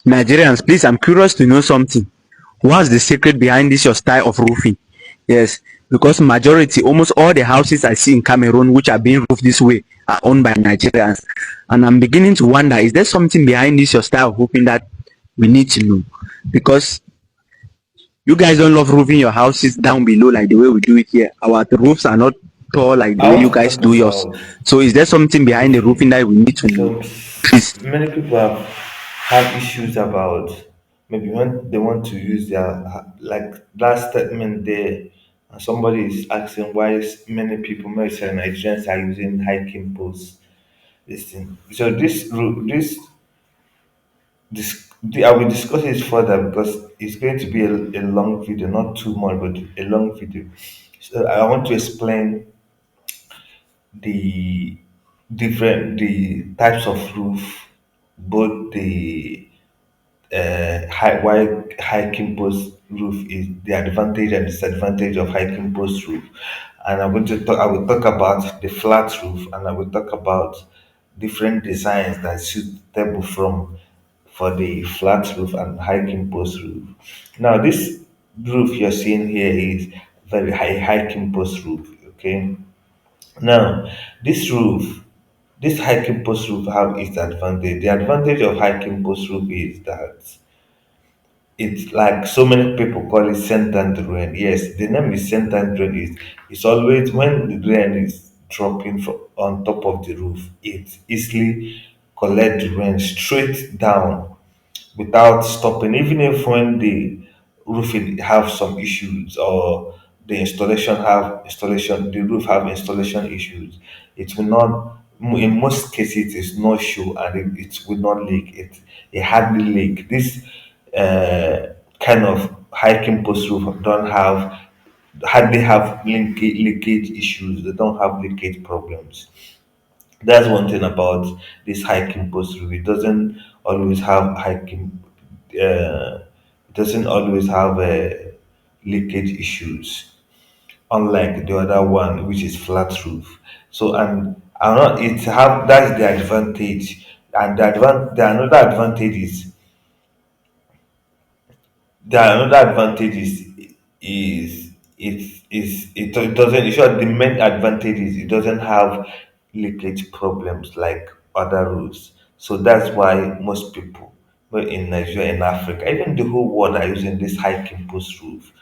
Nigerians, please, I'm curious to know something. What's the secret behind this your style of roofing? Yes, because majority, almost all the houses I see in Cameroon which are being roofed this way are owned by Nigerians. And I'm beginning to wonder, is there something behind this your style of roofing that we need to know? Because you guys don't love roofing your houses down below like the way we do it here. Our roofs are not tall like the I way want you to guys talk do yours. about So is there something behind the roofing roofing. that we need to know? Please. Many people have issues about maybe when they want to use their like last statement there, and somebody is asking why many people, maybe say Nigerians, are using hiking posts. This thing. So I will discuss it further because it's going to be a long video, not too much, but a long video. So I want to explain the the types of roof, both the why hiking post roof is the advantage and disadvantage of hiking post roof, and I'm going to talk. I will talk about the flat roof, and I will talk about different designs that suitable from for the flat roof and hiking post roof. Now, this roof you're seeing here is very high hiking post roof. Okay, now, this roof, this hiking post roof have its advantage. The advantage of hiking post roof is that it's like so many people call it scented rain. Yes, the name is scented rain. It's always when the rain is dropping from on top of the roof, it easily collect the rain straight down without stopping. Even if when the roofing have some issues or the roof have installation issues, it will not. In most cases, it is not show and it will not leak. It hardly leak. This kind of hiking post roof don't have hardly have leakage issues. They don't have leakage problems. That's one thing about this hiking post roof. It doesn't always have hiking. It doesn't always have leakage issues, unlike the other one, which is flat roof. So and not it have that's the advantage, and the another advantage is it doesn't. In short, the main advantage is it doesn't have leakage problems like other roofs. So that's why most people, well, in Nigeria and Africa, even the whole world, are using this hiking post roof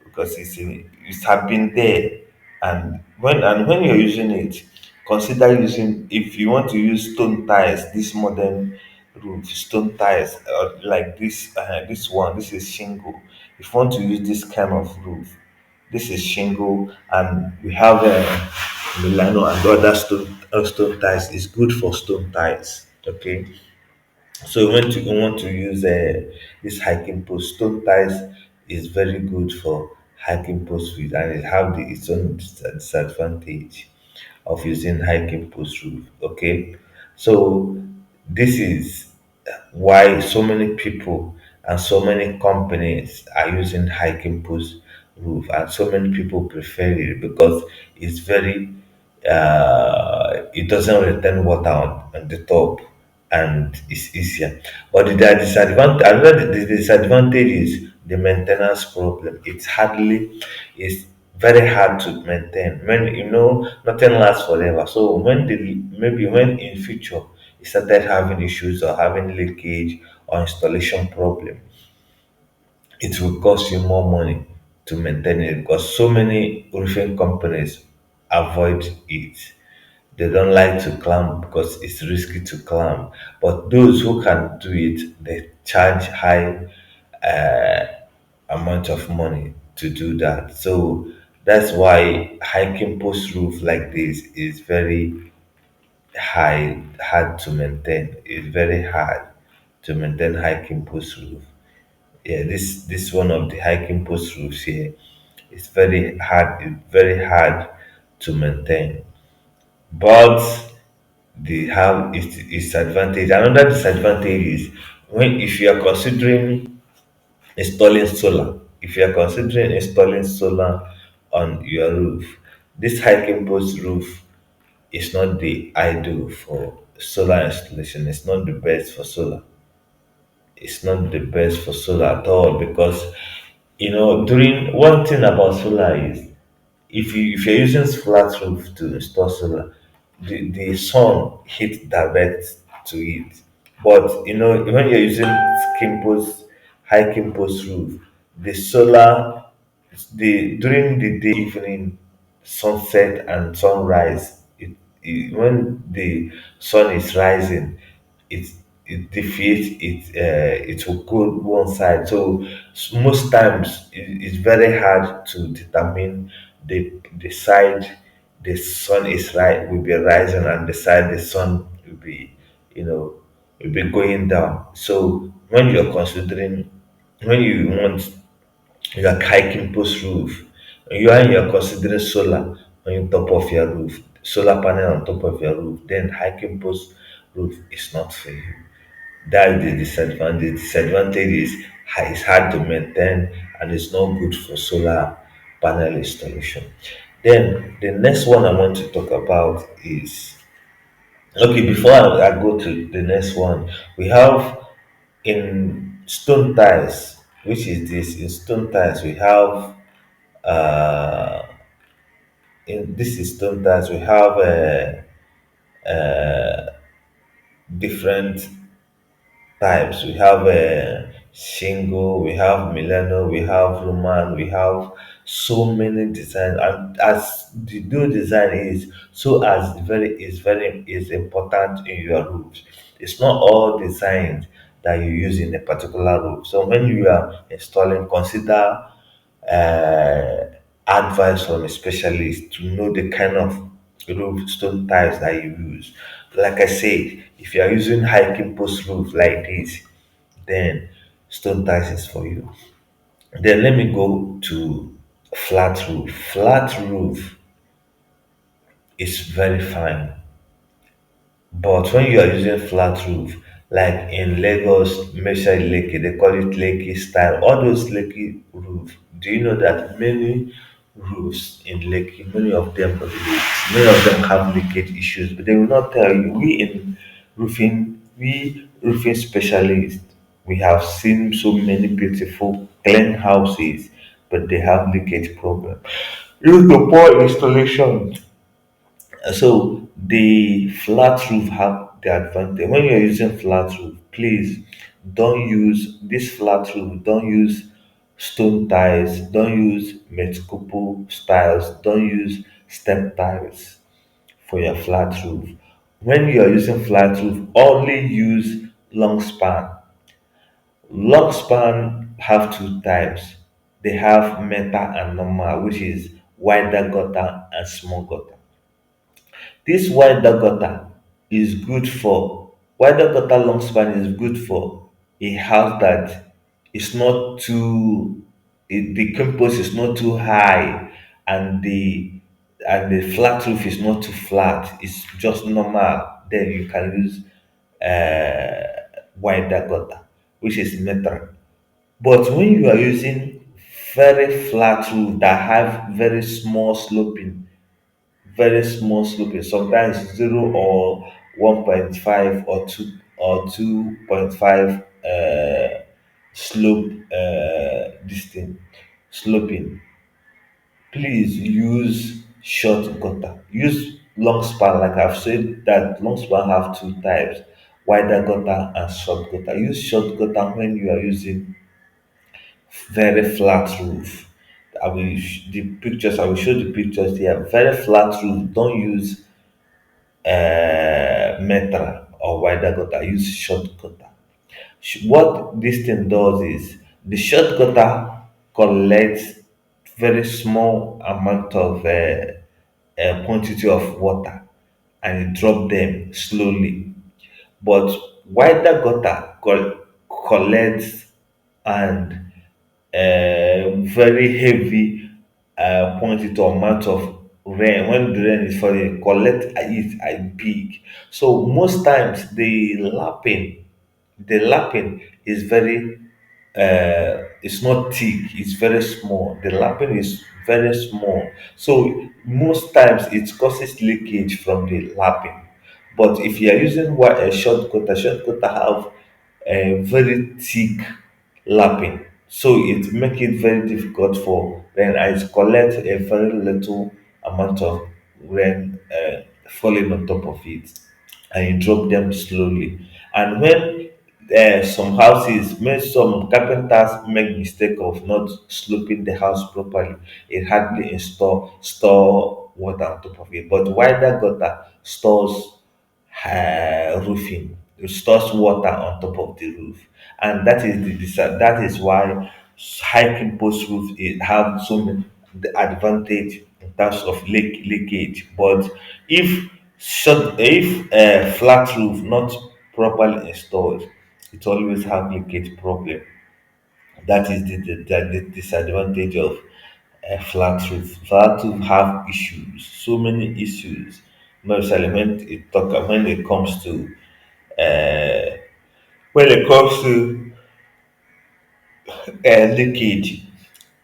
because it's have been there. And when you're using it, consider using, if you want to use stone tiles, this modern roof stone tiles, like this one, this is shingle. If you want to use this kind of roof, this is shingle, and we have Milano and other stone tiles. Is good for stone tiles. Okay, so we want to use this hiking post. Stone ties is very good for hiking post with, and it have its own disadvantage of using hiking post roof. Okay, so this is why so many people and so many companies are using hiking post roof, and so many people prefer it because it's very it doesn't retain water on the top and it's easier. But the disadvantage, another the disadvantage is the maintenance problem. It's very hard to maintain. When you know nothing lasts forever. So when in future you started having issues or having leakage or installation problem, it will cost you more money to maintain it because so many roofing companies avoid it. They don't like to climb because it's risky to climb. But those who can do it, they charge high amount of money to do that. So that's why hiking post roof like this is very hard to maintain. It's very hard to maintain hiking post roof. Yeah, this one of the hiking post roofs here. It's very hard. It's very hard to maintain. But they have its advantage. Another disadvantage is when if you are considering installing solar. If you are considering installing solar on your roof, this hiking post roof is not the ideal for solar installation. It's not the best for solar. it's not the best for solar at all, because during one thing about solar is, if you're using flat roof to install solar, the sun hit direct to it. But when you're using skin post high skin post roof, the solar, the during the day, evening, sunset and sunrise, when the sun is rising, it it defeats it will go one side. So most times it's very hard to determine the side the sun is right will be rising, and the side the sun will be, you know will be going down. So when you want your hiking post roof, you're considering solar on top of your roof, solar panel on top of your roof, then hiking post roof is not for you. That's the disadvantage. Disadvantage is it's hard to maintain, and it's not good for solar panel installation. Then the next one I want to talk about is, okay, before I go to the next one, we have in stone tiles, which is this. In stone tiles we have uh in this is stone tiles we have different types. We have shingle, we have Milano, we have Roman, we have so many designs. And as the new design is, so as very is important in your roofs. It's not all designs that you use in a particular roof. So when you are installing, consider uh, advice from a specialist to know the kind of roof stone tiles that you use. Like I said, if you are using hiking post roof like this, then stone tiles is for you. Then let me go to flat roof. Flat roof is very fine. But when you are using flat roof, like in Lagos, Mesha Lekki, they call it Lekki style, all those Lekki roof. Do you know that many roofs in Lekki, many of them have leakage issues, but they will not tell you. We roofing specialists, we have seen so many beautiful, clean houses, but they have leakage problem. Due to poor installation. So the flat roof have the advantage. When you're using flat roof, please don't use this flat roof. Don't use stone tiles. Don't use Metcopo styles. Don't use step tiles for your flat roof. When you are using flat roof, only use long span. Long span have two types. They have meta and normal, which is wider gutter and small gutter. This wider gutter long span is good for a house that is not too the compost is not too high, and the flat roof is not too flat. It's just normal. Then you can use wider gutter, which is neutral. But when you are using very flat roof that have very small sloping, sometimes 0 or 1.5 or 2.5 slope, this thing sloping. Please use short gutter. Use long span, like I've said that long span have two types, wider gutter and short gutter. Use short gutter when you are using very flat roof. I will show the pictures here. Very flat roof. Don't use metal or wider gutter. Use short gutter. What this thing does is the short gutter collects very small amount of quantity of water, and it drop them slowly. But wider gutter collects and very heavy quantity or amount of rain. When the rain is falling, collect it big. So most times the lapping is very it's not thick, it's very small. The lapping is very small, so most times it causes leakage from the lapping. But if you are using a short cutter have a very thick lapping, so it make it very difficult for then I collect a very little amount of rain falling on top of it, and you drop them slowly. And when some houses, when some carpenters make mistake of not sloping the house properly, it hardly install store water on top of it. But wider gutter stores roofing, it stores water on top of the roof, and that is that is why hiking post roof it have so many the advantage in terms of leakage. But if if flat roof not properly installed, it always have leakage problem. That is the disadvantage of a flat roof. Flat roof have issues, so many issues. Mostly when it comes to uh, when it comes to leakage,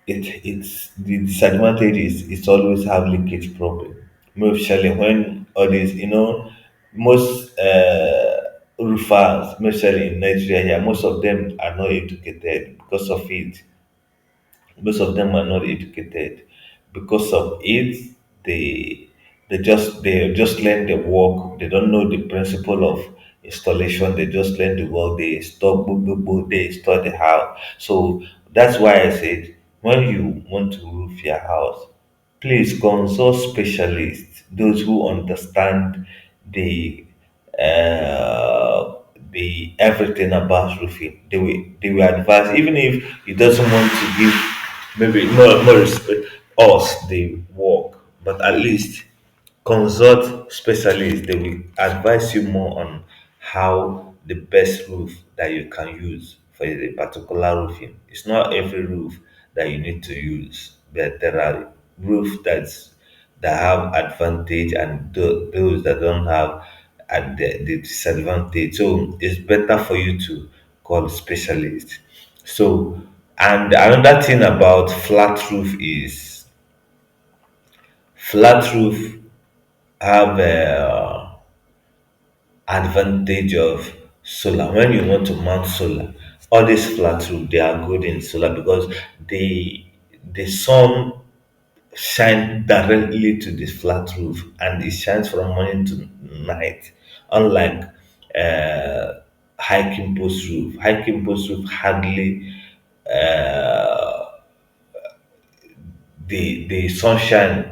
it's the disadvantage is it's always have leakage problem. Mostly when all these most roofers, especially in Nigeria here, most of them are not educated because of it. Most of them are not educated. Because of it, they they just learn the work. They don't know the principle of installation. They just learn the work. They install boom, boom, boom, they install the house. So that's why I said when you want to roof your house, please consult specialists, those who understand the the everything about roofing. They will advise, even if he doesn't want to give maybe more respect us the work, but at least consult specialists. They will advise you more on how the best roof that you can use for a particular roofing. It's not every roof that you need to use, but there are roofs that have advantage and those that don't have at the disadvantage. So it's better for you to call specialist. So, and another thing about flat roof is flat roof have advantage of solar. When you want to mount solar, all these flat roof they are good in solar because the sun shine directly to the flat roof and it shines from morning to night, unlike uh, hiking post roof. Hiking post roof hardly the sunshine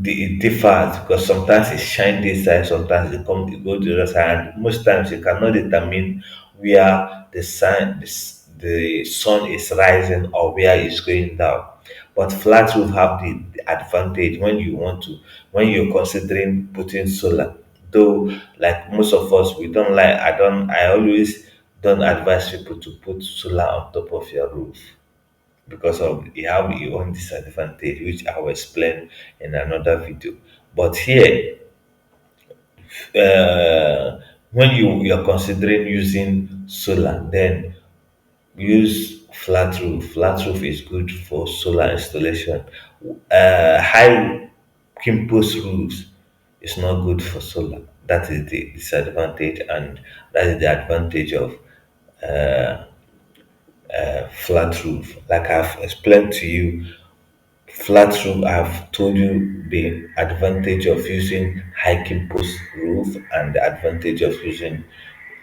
it differs because sometimes it shine this side, sometimes it go to the other side. And most times you cannot determine where the sun is rising or where it's going down. But flat roof have the advantage when you want to when you're considering putting solar. Though like most of us we don't like I always don't advise people to put solar on top of your roof because of it have its own disadvantage, which I will explain in another video. But here, when you're considering using solar, then use flat roof. Flat roof is good for solar installation. High campus roofs is not good for solar. That is the disadvantage, and that is the advantage of flat roof. Like I've explained to you, flat roof, I've told you the advantage of using hiking post roof and the advantage of using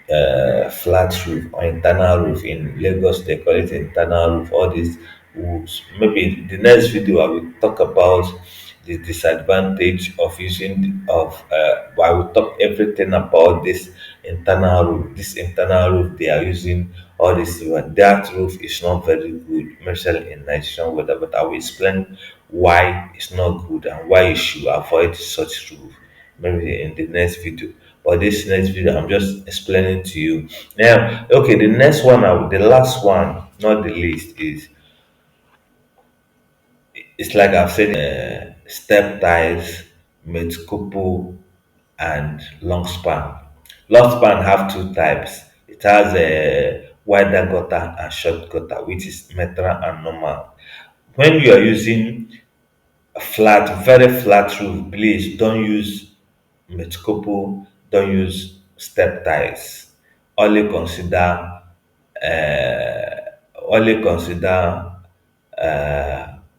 flat roof or internal roof. In Lagos, they call it internal roof. All these roofs. Maybe the next video I will talk about the disadvantage of using of. I will talk everything about this internal roof. This internal roof they are using all this. That roof is not very good, especially in Nigerian weather. But I will explain why it's not good and why you should avoid such roof maybe in the next video. But this next video, I'm just explaining to you. Now, okay, the next one, the last one, not the least, is it's like I've said, step ties, mid couple, and long span. Long span have two types. It has a wider gutter and short gutter, which is metal and normal. When you are using a flat, very flat roof, please don't use Metcopo, don't use step ties. only consider only consider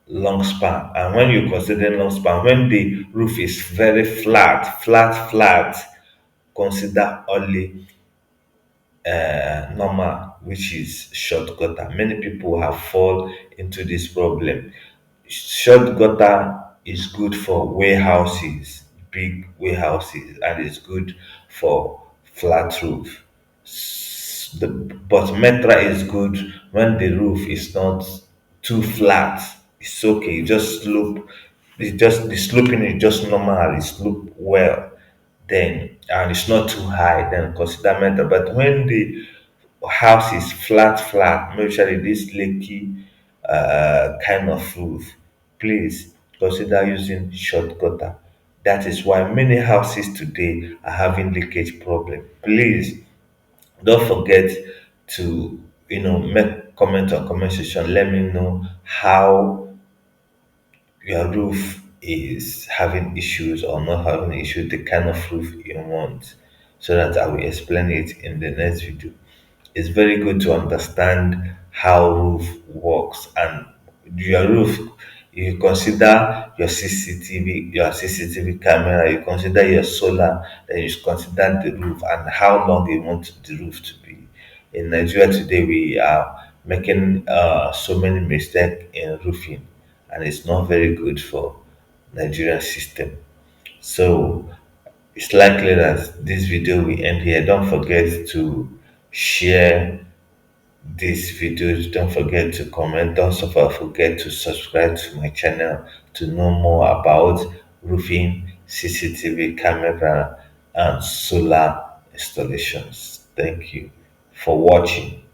long span. And when you consider long span, when the roof is very flat, consider only normal, which is short gutter. Many people have fall into this problem. Short gutter is good for warehouses, big warehouses, and it's good for flat roof. But metra is good when the roof is not too flat. It's okay. You just slope. It's just the sloping is just normal. It slope well. Then and it's not too high. Then consider metra. But when the house is flat, especially this leaky kind of roof, please consider using short gutter. That is why many houses today are having leakage problem. Please don't forget to make comment on comment section. Let me know how your roof is having issues or not having issues, the kind of roof you want, so that I will explain it in the next video. It's very good to understand how roof works and your roof. You consider your CCTV camera, you consider your solar, then you consider the roof and how long you want the roof to be. In Nigeria today, we are making so many mistakes in roofing, and it's not very good for Nigerian system. So it's likely that this video will end here. Don't forget to share this video. Don't forget to comment. Don't forget to subscribe to my channel to know more about roofing, CCTV camera, and solar installations. Thank you for watching.